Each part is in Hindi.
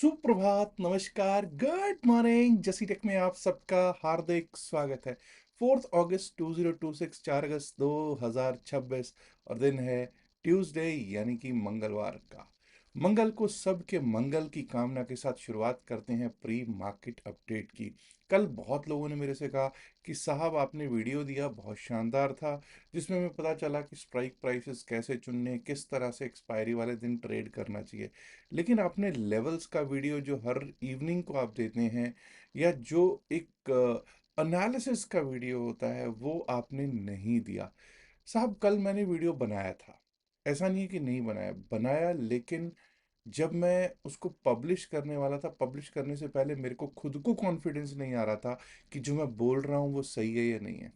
सुप्रभात, नमस्कार, गुड मॉर्निंग। जसी टेक में आप सबका हार्दिक स्वागत है। 4 अगस्त 2026, 4 अगस्त 2026 और दिन है ट्यूसडे यानी कि मंगलवार का। मंगल को सबके मंगल की कामना के साथ शुरुआत करते हैं प्री मार्केट अपडेट की। कल बहुत लोगों ने मेरे से कहा कि साहब आपने वीडियो दिया बहुत शानदार था, जिसमें हमें पता चला कि स्ट्राइक प्राइसेस कैसे चुनने, किस तरह से एक्सपायरी वाले दिन ट्रेड करना चाहिए। लेकिन आपने लेवल्स का वीडियो जो हर इवनिंग को आप देते हैं, या जो एक एनालिसिस का वीडियो होता है, वो आपने नहीं दिया। साहब कल मैंने वीडियो बनाया था, ऐसा नहीं है कि नहीं बनाया, बनाया, लेकिन जब मैं उसको पब्लिश करने वाला था, पब्लिश करने से पहले मेरे को खुद को कॉन्फिडेंस नहीं आ रहा था कि जो मैं बोल रहा हूँ वो सही है या नहीं है।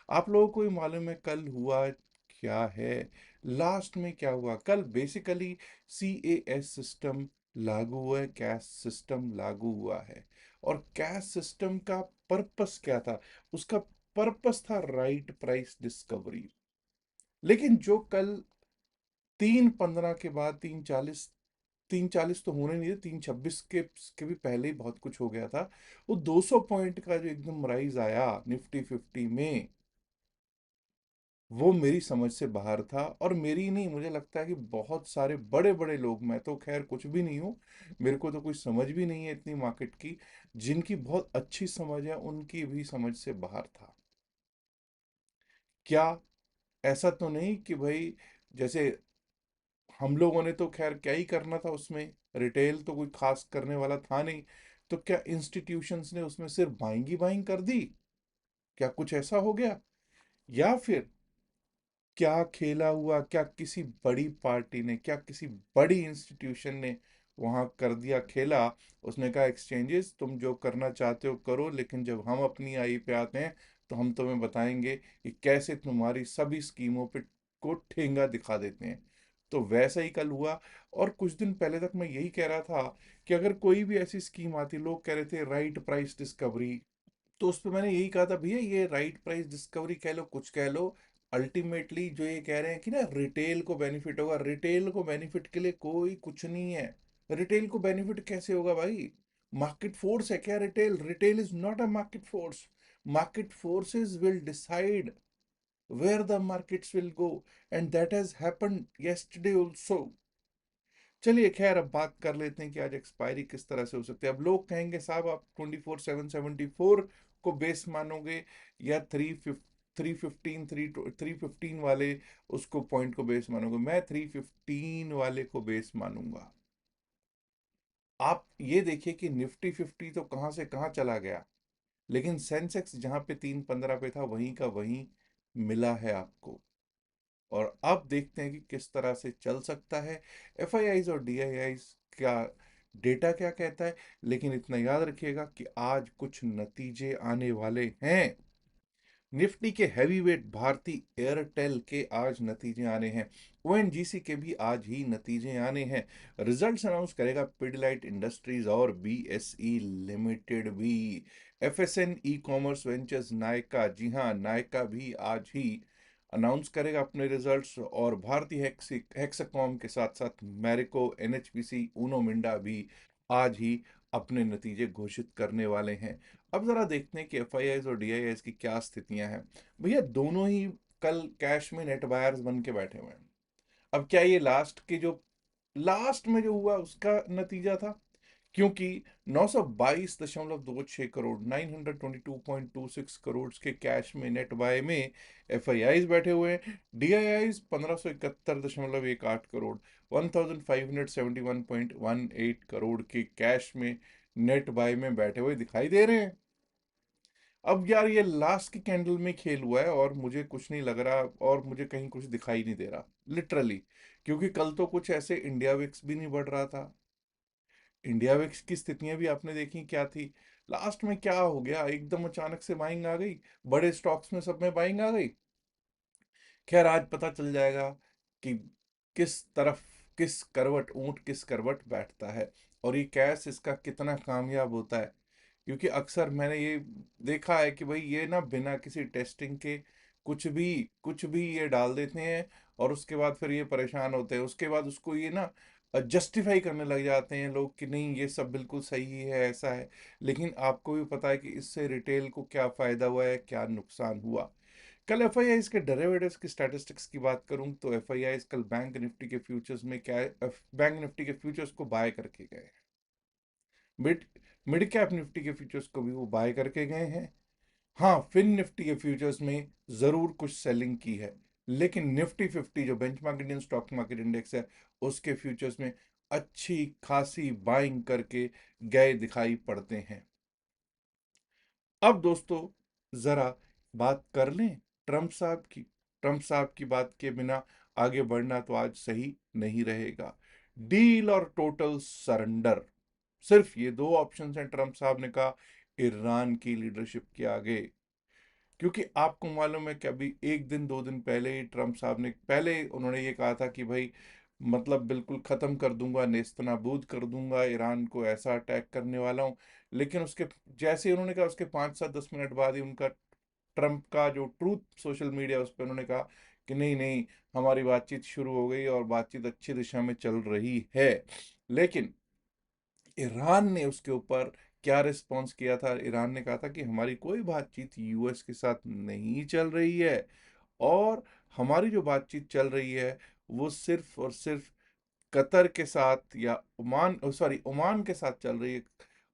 आप लोगों को ही मालूम है कल हुआ क्या है। लास्ट में क्या हुआ कल, बेसिकली CAS सिस्टम लागू हुआ है, कैश सिस्टम लागू हुआ है। और कैश सिस्टम का पर्पस क्या था? उसका पर्पस था राइट प्राइस डिस्कवरी। लेकिन जो कल 3:15 के बाद 3:40, 3:40 तो होने नहीं थे, 3:26 के भी पहले ही बहुत कुछ हो गया था। वो 200 पॉइंट का जो एकदम राइज आया निफ्टी 50 में, वो मेरी समझ से बाहर था। और मेरी नहीं, मुझे लगता है कि बहुत सारे बड़े बड़े लोग, मैं तो खैर कुछ भी नहीं हूँ, मेरे को तो कोई समझ भी नहीं है इतनी मार्केट की, जिनकी बहुत अच्छी समझ है उनकी भी समझ से बाहर था। क्या ऐसा तो नहीं कि भाई, जैसे हम लोगों ने तो खैर क्या ही करना था उसमें, रिटेल तो कोई खास करने वाला था नहीं, तो क्या इंस्टीट्यूशंस ने उसमें सिर्फ बाइंग ही बाइंग कर दी? क्या कुछ ऐसा हो गया? या फिर क्या खेला हुआ, क्या किसी बड़ी पार्टी ने, क्या किसी बड़ी इंस्टीट्यूशन ने वहां कर दिया खेला? उसने कहा एक्सचेंजेस तुम जो करना चाहते हो करो, लेकिन जब हम अपनी आई पे आते हैं तो हम तुम्हें बताएंगे कि कैसे तुम्हारी सभी स्कीमों पे को ठेंगा दिखा देते हैं। तो वैसा ही कल हुआ। और कुछ दिन पहले तक मैं यही कह रहा था कि अगर कोई भी ऐसी स्कीम आती, लोग कह रहे थे राइट प्राइस डिस्कवरी, तो उस पे मैंने यही कहा था, भैया ये राइट प्राइस डिस्कवरी कह लो कुछ कह लो, अल्टीमेटली जो ये कह रहे हैं कि ना रिटेल को बेनिफिट होगा, रिटेल को बेनिफिट के लिए कोई कुछ नहीं है। रिटेल को बेनिफिट कैसे होगा भाई? मार्केट फोर्स है क्या retail? Retail is not a market force. Market forces will decide where the markets will go, and that has happened yesterday also. चलिए खैर, अब बात कर लेते हैं कि आज एक्सपायरी किस तरह से हो सकती है। अब लोग कहेंगे साहब आप 24,774 को बेस मानोगे, या 315 315 वाले उसको पॉइंट को बेस मानोगे? मैं 315 वाले को बेस मानूंगा। आप ये देखिए कि निफ्टी 50 तो कहाँ से कहाँ चला गया, लेकिन सेंसेक्स जहां पे 315 पे था वहीं का वहीं मिला है आपको। और अब देखते हैं कि किस तरह से चल सकता है। FIIs और DIIs का डेटा क्या कहता है। लेकिन इतना याद रखिएगा कि आज कुछ नतीजे आने वाले हैं। निफ्टी के हैवीवेट भारती एयरटेल के आज नतीजे आने हैं। ONGC के भी आज ही नतीजे आने हैं। रिजल्ट्स अनाउंस करेगा पिडिलाइट इंडस्ट्रीज और BSE लिमिटेड भी। FSN e commerce ventures Nykaa, जी हाँ नायका भी आज ही अनाउंस करेगा अपने रिजल्ट्स। और भारतीय हेक्साकॉम के साथ साथ मैरिको, NHPC, ऊनो मिंडा भी आज ही अपने नतीजे घोषित करने वाले हैं। अब जरा देखते हैं कि FIIs और DIIs की क्या स्थितियां हैं। भैया दोनों ही कल कैश में नेट बायर्स बन के बैठे हुए हैं। अब क्या ये लास्ट में जो हुआ उसका नतीजा था? क्योंकि 922.26 करोड़, 922.26 करोड़ के कैश में नेट बाय में FIIs बैठे हुए हैं। DIIs 1571.18 करोड़, 1571.18 के कैश में नेट बाय में बैठे हुए दिखाई दे रहे हैं। अब यार ये लास्ट की कैंडल में खेल हुआ है, और मुझे कुछ नहीं लग रहा, और मुझे कहीं कुछ दिखाई नहीं दे रहा लिटरली। क्योंकि कल तो कुछ ऐसे इंडिया विक्स भी नहीं बढ़ रहा था। इंडिया विक्स की स्थितियां भी आपने देखी क्या थी। लास्ट में क्या हो गया, एकदम अचानक से बाइंग आ गई, बड़े स्टॉक्स में सब में बाइंग आ गई। खैर आज पता चल जाएगा कि किस तरफ, किस करवट ऊंट किस करवट बैठता है, और ये कैश इसका कितना कामयाब होता है। क्योंकि अक्सर मैंने ये देखा है कि भाई ये ना बिना किसी टेस्टिंग के कुछ भी ये डाल देते हैं, और उसके बाद फिर ये परेशान होते हैं। उसके बाद उसको ये ना जस्टिफाई करने लग जाते हैं लोग कि नहीं ये सब बिल्कुल सही है, ऐसा है। लेकिन आपको भी पता है कि इससे रिटेल को क्या फ़ायदा हुआ है, क्या नुकसान हुआ। कल एफआईआई के डेरिवेटिव्स की स्टैटिस्टिक्स की बात करूं तो एफआईआई कल बैंक निफ्टी के फ्यूचर्स में क्या है, बैंक निफ्टी के फ्यूचर्स को बाय करके गए हैं। मिड मिड कैप निफ्टी के फ्यूचर्स को भी वो बाय करके गए हैं। हाँ, फिन निफ्टी के फ्यूचर्स में जरूर कुछ सेलिंग की है, लेकिन निफ्टी 50 जो benchmark Indian stock market index है, उसके फ्यूचर्स में अच्छी खासी बाइंग करके गए दिखाई पड़ते हैं। अब दोस्तों, जरा बात कर लें ट्रम्प साहब की। ट्रम्प साहब की बात के बिना आगे बढ़ना तो आज सही नहीं रहेगा। डील और टोटल सरेंडर, सिर्फ ये दो ऑप्शंस हैं ट्रम्प साहब ने कहा ईरान की लीडरशिप के आगे। क्योंकि आपको मालूम है कि अभी एक दिन दो दिन पहले ही ट्रम्प साहब ने, पहले उन्होंने ये कहा था कि भाई मतलब बिल्कुल ख़त्म कर दूंगा, नेस्तनाबूद कर दूंगा ईरान को, ऐसा अटैक करने वाला हूँ। लेकिन उसके जैसे ही उन्होंने कहा उसके 5 से 10 मिनट बाद ही उनका, ट्रम्प का जो ट्रूथ सोशल मीडिया उस पर उन्होंने कहा कि नहीं नहीं, हमारी बातचीत शुरू हो गई और बातचीत अच्छी दिशा में चल रही है। लेकिन ईरान ने उसके ऊपर क्या रिस्पॉन्स किया था? ईरान ने कहा था कि हमारी कोई बातचीत यूएस के साथ नहीं चल रही है, और हमारी जो बातचीत चल रही है वो सिर्फ और सिर्फ कतर के साथ या ओमान के साथ चल रही है।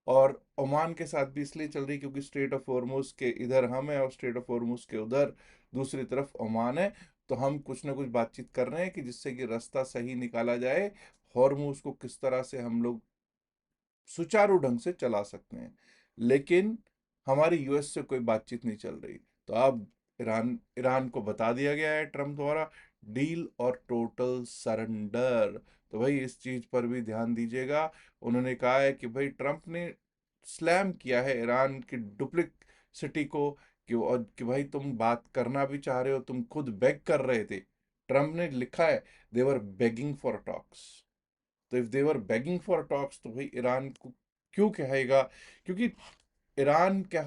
और ओमान के साथ भी इसलिए चल रही है क्योंकि स्ट्रेट ऑफ हॉर्मुज के इधर हम है और स्ट्रेट ऑफ हॉर्मुज के उधर दूसरी तरफ ओमान है। तो हम कुछ ना कुछ बातचीत कर रहे हैं कि जिससे कि रास्ता सही निकाला जाए, हॉर्मुज को किस तरह से हम लोग सुचारू ढंग से चला सकते हैं। लेकिन हमारी यूएस से कोई बातचीत नहीं चल रही। तो अब ईरान ईरान को बता दिया गया है ट्रम्प द्वारा, डील और टोटल सरेंडर। तो भाई इस चीज पर भी ध्यान दीजिएगा। उन्होंने कहा है कि भाई ट्रम्प ने स्लैम किया है ईरान की डुप्लिसिटी को, कि और कि भाई तुम बात करना भी चाह रहे हो, तुम खुद बेग कर रहे थे। ट्रम्प ने लिखा है देवर बेगिंग फॉर टॉक्स। तो if they're begging for talks तो भाई ईरान को क्यों कहेगा? क्योंकि ईरान कह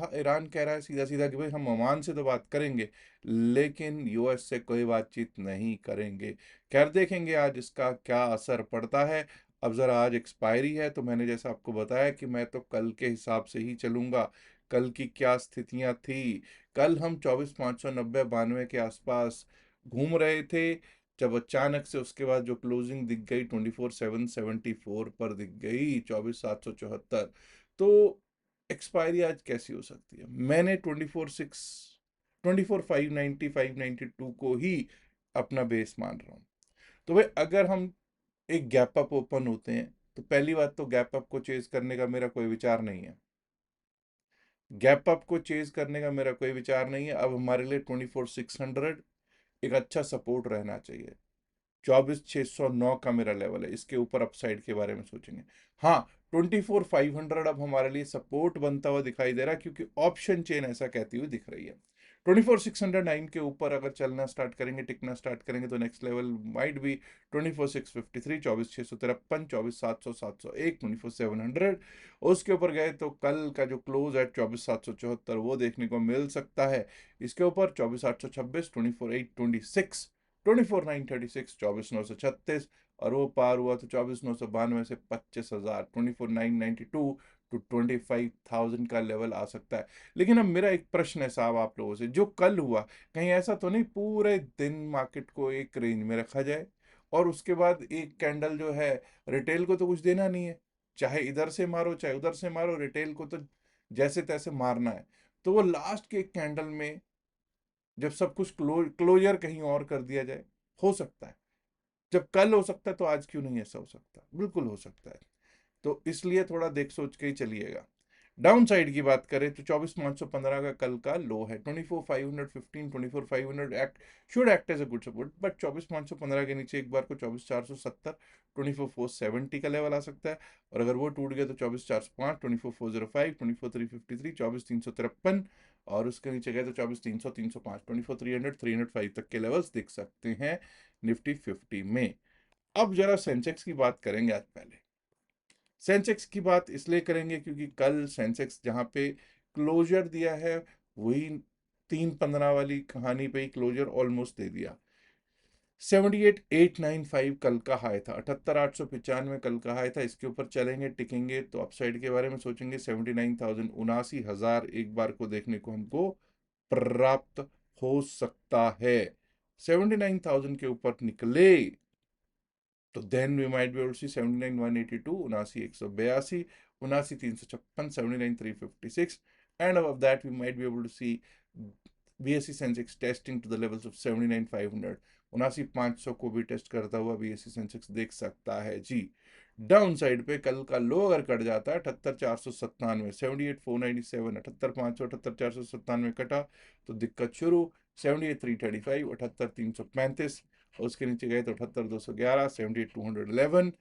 रहा है सीधा सीधा कि भाई हम ओमान से तो बात करेंगे, लेकिन यूएस से कोई बातचीत नहीं करेंगे। खैर देखेंगे आज इसका क्या असर पड़ता है। अब जरा आज एक्सपायरी है, तो मैंने जैसा आपको बताया कि मैं तो कल के हिसाब से ही चलूंगा। कल की क्या स्थितियां थी? कल हम 24,590-92 के आसपास घूम रहे थे, जब अचानक से उसके बाद जो क्लोजिंग दिख गई 24,774 पर दिख गई, 24,774। तो एक्सपायरी आज कैसी हो सकती है? मैंने 24,590 को ही अपना बेस मान रहा हूँ। तो भाई अगर हम एक गैप अप ओपन होते हैं, तो पहली बात तो गैप अप को चेज करने का मेरा कोई विचार नहीं है। गैप अप को चेज करने का मेरा कोई विचार नहीं है। अब हमारे लिए 24,600 एक अच्छा सपोर्ट रहना चाहिए। 24,609 का मेरा लेवल है, इसके ऊपर अपसाइड के बारे में सोचेंगे। हाँ, 24,500 अब हमारे लिए सपोर्ट बनता हुआ दिखाई दे रहा है, क्योंकि ऑप्शन चेन ऐसा कहती हुई दिख रही है। 24,609 के ऊपर अगर चलना स्टार्ट करेंगे, टिकना स्टार्ट करेंगे, तो नेक्स्ट लेवल माइट बी 24,653, 24,653, 24,700, 701, 24,700। उसके ऊपर गए तो कल का जो क्लोज है 24,774 वो देखने को मिल सकता है। इसके ऊपर 24,826, 24,826, 24,936, 24,936, और वो पार हुआ तो 24,992 से 25,000, 24,992 टू 25,000 का लेवल आ सकता है। लेकिन अब मेरा एक प्रश्न है साहब आप लोगों से, जो कल हुआ, कहीं ऐसा तो नहीं पूरे दिन मार्केट को एक रेंज में रखा जाए और उसके बाद एक कैंडल जो है, रिटेल को तो कुछ देना नहीं है, चाहे इधर से मारो चाहे उधर से मारो, रिटेल को तो जैसे तैसे मारना है। तो वो लास्ट के एक कैंडल में जब सब कुछ क्लोजर कहीं और कर दिया जाए, हो सकता है। जब कल हो सकता है तो आज क्यों नहीं ऐसा हो सकता? बिल्कुल हो सकता है। तो इसलिए थोड़ा देख सोच के ही चलिएगा। डाउन साइड की बात करें तो 24,515 का कल का लो है। 24,515, 24,500 act should act as a good support, but 24,515 के नीचे एक बार को 24,470, 24,470 का लेवल आ सकता है। और अगर वो टूट गया तो 24,405, 24,405, 24,353, 24,353, और उसके नीचे गए तो 24,300, 305, 24,300, 305 तक के लेवल्स दिख सकते हैं निफ्टी 50 में। अब जरा सेंसेक्स की बात करेंगे। आज पहले सेंसेक्स की बात इसलिए करेंगे क्योंकि कल सेंसेक्स जहां पे क्लोजर दिया है, वही 315 वाली कहानी पे ही क्लोजर ऑलमोस्ट दे दिया। 78,895 कल का हाई था, 78,895 कल का हाई था। इसके ऊपर चलेंगे टिकेंगे तो अपसाइड के बारे में सोचेंगे 79,000, 79,000 एक बार को देखने को हमको प्राप्त हो सकता है। 79,000 के ऊपर निकले तो then we might be able to see 79,182, 79,182, 79,356, 79,356, and above that we might be able to see BSE Sensex testing to the levels of 79,500, 79,500 को भी टेस्ट करता हुआ BSE Sensex देख सकता है जी। डाउन साइड पे कल का लो अगर कट जाता है 78,497, 78,497, 78,500, 78,497 कटा तो दिक्कत शुरू। 78,335, 78,335, और उसके नीचे गए तो 78,211, 78,211,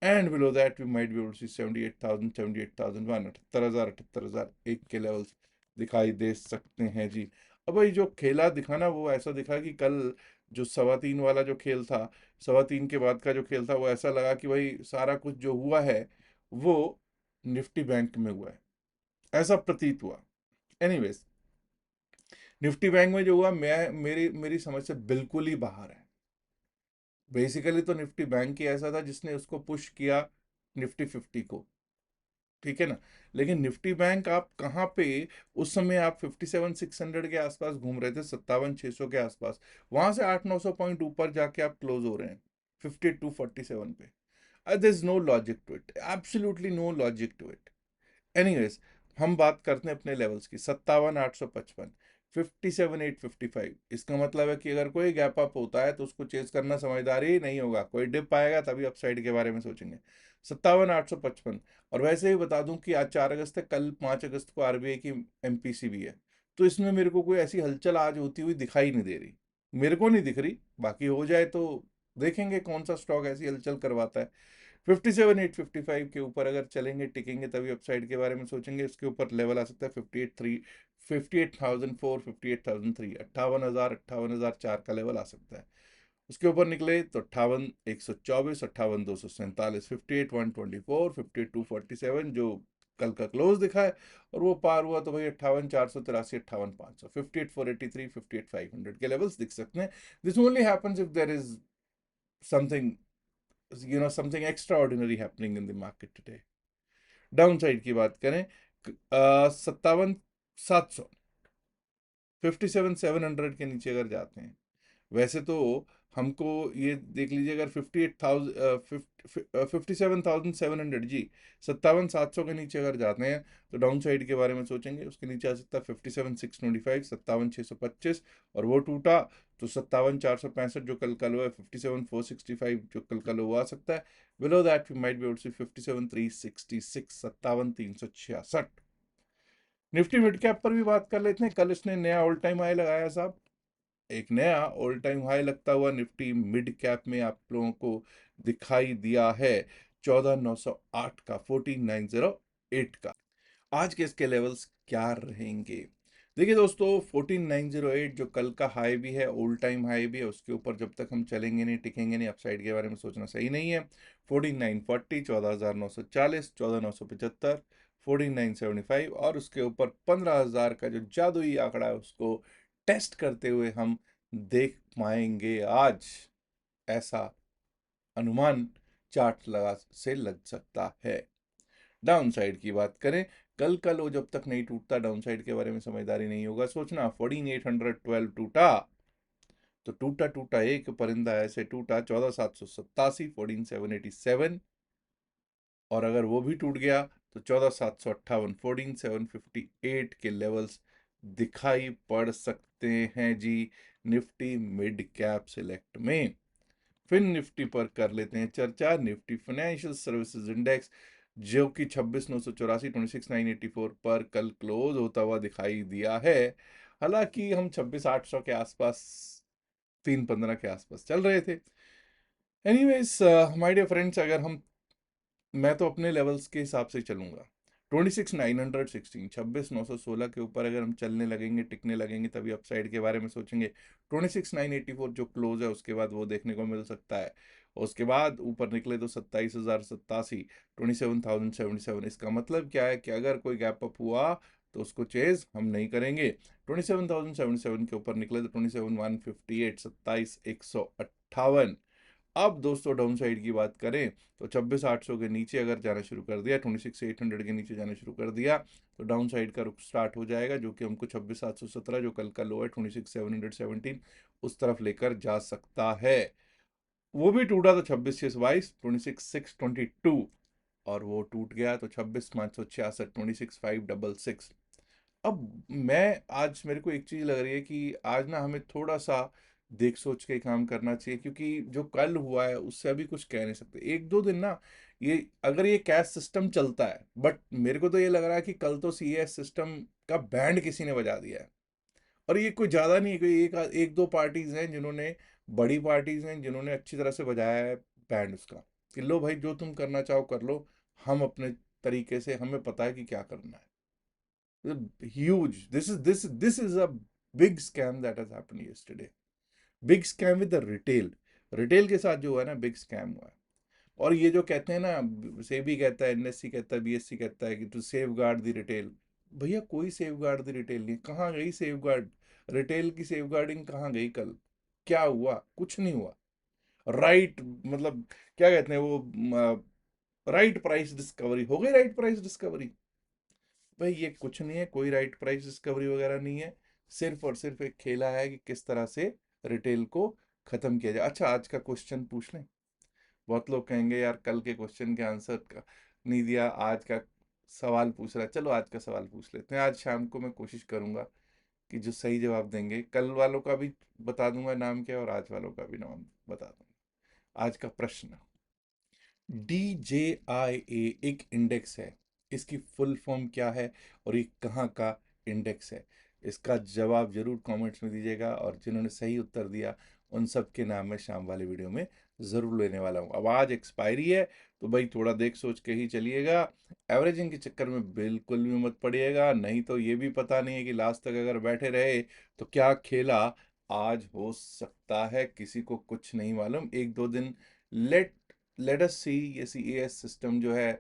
and below that we might be able to see 78,000, 78,001, 78,000, 78,001 के लेवल्स दिखाई दे सकते हैं जी। अब भाई जो खेला दिखाना वो ऐसा दिखा कि कल जो 3.15 वाला जो खेल था, 3.15 के बाद का जो खेल था, वो ऐसा लगा कि भाई सारा कुछ जो हुआ है वो निफ्टी बैंक में हुआ है, ऐसा प्रतीत हुआ। एनीवेज, निफ्टी बैंक में जो हुआ मैं मेरी मेरी समझ से बिल्कुल ही बाहर है। बेसिकली तो निफ्टी बैंक ही ऐसा था जिसने उसको पुश किया निफ्टी 50 को, ठीक है ना। लेकिन निफ्टी बैंक आप कहाँ पे, उस समय आप 57,600 के आसपास घूम रहे थे, 57,600 के आसपास, वहां से 800-900 पॉइंट ऊपर जाके आप क्लोज हो रहे हैं 52,47 पे। There is no logic to it, absolutely no logic to it. Anyways, हम बात करते हैं अपने लेवल्स की। 57,855, 57,855, इसका मतलब है कि अगर कोई गैप अप होता है तो उसको चेज करना समझदारी नहीं होगा, कोई डिप आएगा तभी अपसाइड के बारे में सोचेंगे। 57,855। और वैसे ही बता दूं कि आज 4 अगस्त है, कल 5 अगस्त को आरबीआई की एमपीसी भी है, तो इसमें मेरे को कोई ऐसी हलचल आज होती हुई दिखाई नहीं दे रही, मेरे को नहीं दिख रही। बाकी हो जाए तो देखेंगे कौन सा स्टॉक ऐसी हलचल करवाता है। 57,855 के ऊपर अगर चलेंगे टिकेंगे तभी अपसाइड के बारे में सोचेंगे। इसके ऊपर लेवल आ सकता है 58,300, 58,400, 58,300, 58,000, 58,004 का लेवल आ सकता है। उसके ऊपर निकले तो 58,124, 58,247, 58,124, 58,247 जो कल का क्लोज दिखा है, और वो पार हुआ तो भाई 58,483, 58,500, 58,483, 58,500 के लेवल्स दिख सकते हैं। This only happens if there is something, something extraordinary happening in the market today. Down side की बात करें, 57,700, 57,700 के नीचे अगर जाते हैं, वैसे तो हमको ये देख लीजिए, अगर 57,700 जी, 57,700 के नीचे अगर जाते हैं तो डाउन साइड के बारे में सोचेंगे। उसके नीचे आ सकता है 57,625, 57,625, और वो टूटा तो 57,465 जो कल का लो है, 57,465 जो कल का लो आ सकता है। Below that we might be able to see 57,366, 57,366। Nifty mid cap पर भी बात कर लेते हैं। कल इसने नया ऑल टाइम हाई लगाया साहब, एक नया ऑल टाइम हाई लगता हुआ निफ्टी मिड कैप में आप लोगों को दिखाई दिया है 14,908 का, 14,908 का। आज के इसके लेवल्स क्या रहेंगे? देखिए दोस्तों, 14,908 जो कल का हाई भी है, ऑल टाइम हाई भी है, उसके ऊपर जब तक हम चलेंगे नहीं टिकेंगे नहीं, अपसाइड के बारे में सोचना सही नहीं है। 14,940, 14,940, 14,975, 14,975, और उसके ऊपर 15,000 का जो जादुई आंकड़ा है उसको टेस्ट करते हुए हम देख पाएंगे आज, ऐसा अनुमान चार्ट लगा से लग सकता है। डाउन साइड की बात करें, कल का लो जब तक नहीं टूटता डाउन साइड के बारे में समझदारी नहीं होगा सोचना। 14,812 टूटा तो टूटा टूटा एक परिंदा ऐसे टूटा 14,787, 14,787, और अगर वो भी टूट गया तो 14,758, 14,758 के लेवल्स दिखाई पड़ सकते हैं जी निफ्टी मिड कैप सिलेक्ट में। फिर निफ्टी पर कर लेते हैं चर्चा। निफ्टी फाइनेंशियल सर्विसेज इंडेक्स जो कि 26,984, 26,984 पर कल क्लोज होता हुआ दिखाई दिया है। हालांकि हम 26,800 के आसपास, 315 के आसपास चल रहे थे। एनीवेज माय डियर फ्रेंड्स, अगर हम, मैं तो अपने लेवल्स के हिसाब से चलूंगा। 26,916, 26,916 के ऊपर अगर हम चलने लगेंगे टिकने लगेंगे तभी अपसाइड के बारे में सोचेंगे। 26,984 जो क्लोज है उसके बाद वो देखने को मिल सकता है। और उसके बाद ऊपर निकले तो 27,087, 27,077। इसका मतलब क्या है कि अगर कोई गैप अप हुआ तो उसको चेज हम नहीं करेंगे। 27,077 के ऊपर निकले तो 27,158, 27,158, 58। अब दोस्तों डाउन साइड की बात करें तो 26,800 के नीचे अगर जाना शुरू कर दिया, 26,800 के नीचे जाना शुरू कर दिया, तो डाउन साइड का रुख स्टार्ट हो जाएगा, जो कि हमको 26,717 जो कल का लो है 26,717 उस तरफ लेकर जा सकता है। वो भी टूटा तो 26,622, 26,622, और वो टूट गया तो 26,566, 26,566। अब मैं आज मेरे को एक चीज लग रही है कि आज ना हमें थोड़ा सा देख सोच के काम करना चाहिए, क्योंकि जो कल हुआ है उससे अभी कुछ कह नहीं सकते। एक दो दिन ना, ये अगर ये कैश सिस्टम चलता है, बट मेरे को तो ये लग रहा है कि कल तो सीएस सिस्टम का बैंड किसी ने बजा दिया है। और ये कोई ज्यादा नहीं है, कोई एक एक दो पार्टीज हैं जिन्होंने, बड़ी पार्टीज हैं जिन्होंने अच्छी तरह से बजाया है बैंड उसका, कि लो भाई जो तुम करना चाहो कर लो, हम अपने तरीके से, हमें पता है कि क्या करना है। Huge. This is a big scam that has happened yesterday. Big scam with the retail. Retail के साथ जो हुआ है ना, बिग स्कैम हुआ है। और ये जो कहते हैं ना, सेबी कहता है, एनएससी कहता है, बीएससी कहता है कि to safeguard the retail. भैया कोई सेव गार्ड द रिटेल नहीं, कहाँ गई सेव गार्ड? रिटेल की सेव गार्डिंग कहाँ गई कल? क्या हुआ? कुछ नहीं हुआ। राइट, मतलब क्या कहते हैं वो, राइट प्राइस डिस्कवरी हो गई, राइट प्राइस डिस्कवरी। भाई ये कुछ नहीं है, कोई राइट प्राइस डिस्कवरी वगैरह नहीं है। सिर्फ और सिर्फ एक खेला है कि किस तरह से रिटेल को खत्म किया जाए। अच्छा, आज का क्वेश्चन पूछ लें। बहुत लोग कहेंगे यार कल के क्वेश्चन के आंसर का नहीं दिया, आज का सवाल पूछ रहा है। चलो आज का सवाल पूछ लेते हैं। आज शाम को मैं कोशिश करूंगा कि जो सही जवाब देंगे, कल वालों का भी बता दूंगा नाम क्या है, और आज वालों का भी नाम बता दूंगा। आज का प्रश्न, DJIA एक इंडेक्स है, इसकी फुल फॉर्म क्या है और ये कहाँ का इंडेक्स है? इसका जवाब जरूर कमेंट्स में दीजिएगा, और जिन्होंने सही उत्तर दिया उन सब के नाम मैं शाम वाले वीडियो में ज़रूर लेने वाला हूँ। अब आज एक्सपायरी है, तो भाई थोड़ा देख सोच के ही चलिएगा। एवरेजिंग के चक्कर में बिल्कुल भी मत पड़िएगा, नहीं तो ये भी पता नहीं है कि लास्ट तक अगर बैठे रहे तो क्या खेला आज हो सकता है, किसी को कुछ नहीं मालूम। एक दो दिन लेट लेट अस सी ये सीएस सिस्टम जो है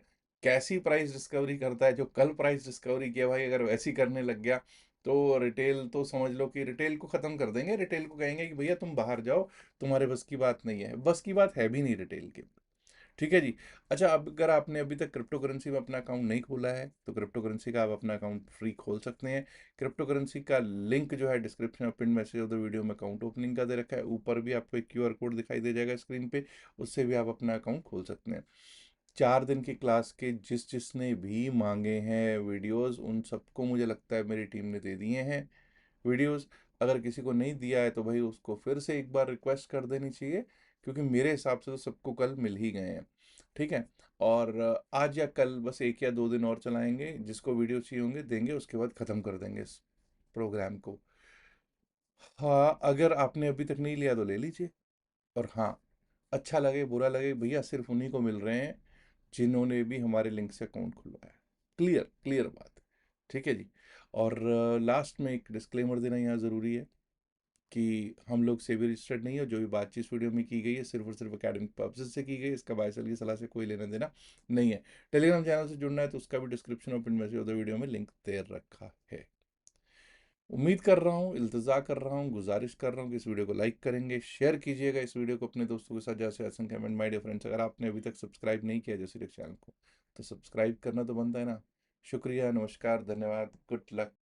कैसी प्राइस डिस्कवरी करता है। जो कल प्राइस डिस्कवरी किया भाई, अगर वैसी करने लग गया तो रिटेल तो समझ लो कि रिटेल को खत्म कर देंगे। रिटेल को कहेंगे कि भैया तुम बाहर जाओ, तुम्हारे बस की बात नहीं है, बस की बात है भी नहीं रिटेल के। ठीक है जी। अच्छा, अब अगर आपने अभी तक क्रिप्टो करेंसी में अपना अकाउंट नहीं खोला है तो क्रिप्टो करेंसी का आप अपना अकाउंट फ्री खोल सकते हैं। क्रिप्टो करेंसी का लिंक जो है डिस्क्रिप्शन में pin message of the video में अकाउंट ओपनिंग का दे रखा है। ऊपर भी आपको एक क्यूआर कोड दिखाई दे जाएगा स्क्रीन पे, उससे भी आप अपना अकाउंट खोल सकते हैं। 4 दिन की क्लास के जिसने भी मांगे हैं वीडियोस, उन सबको मुझे लगता है मेरी टीम ने दे दिए हैं वीडियोस। अगर किसी को नहीं दिया है तो भाई उसको फिर से एक बार रिक्वेस्ट कर देनी चाहिए, क्योंकि मेरे हिसाब से तो सबको कल मिल ही गए हैं। ठीक है। और आज या कल बस 1 या 2 दिन और चलाएंगे, जिसको वीडियो चाहिए होंगे देंगे, उसके बाद ख़त्म कर देंगे इस प्रोग्राम को। हाँ, अगर आपने अभी तक नहीं लिया तो ले लीजिए। और हाँ, अच्छा लगे बुरा लगे भैया, सिर्फ उन्हीं को मिल रहे हैं जिन्होंने भी हमारे लिंक से अकाउंट खुलवाया। क्लियर क्लियर बात है। ठीक है जी। और लास्ट में एक डिस्क्लेमर देना यहाँ ज़रूरी है कि हम लोग सेबी रजिस्टर्ड नहीं है। जो भी बातचीत इस वीडियो में की गई है सिर्फ और सिर्फ एकेडमिक पर्पसेस से की गई है, इसका बाय सेल की सलाह से कोई लेना देना नहीं है। टेलीग्राम चैनल से जुड़ना है तो उसका भी डिस्क्रिप्शन और pin message of the video में लिंक दे रखा है। उम्मीद कर रहा हूँ, इल्तजा कर रहा हूँ, गुजारिश कर रहा हूँ कि इस वीडियो को लाइक करेंगे, शेयर कीजिएगा इस वीडियो को अपने दोस्तों के साथ। जैसे असंख्य कमेंट, माय डियर फ्रेंड्स, अगर आपने अभी तक सब्सक्राइब नहीं किया जैसे चैनल को, तो सब्सक्राइब करना तो बनता है ना। शुक्रिया, नमस्कार, धन्यवाद, गुड लक।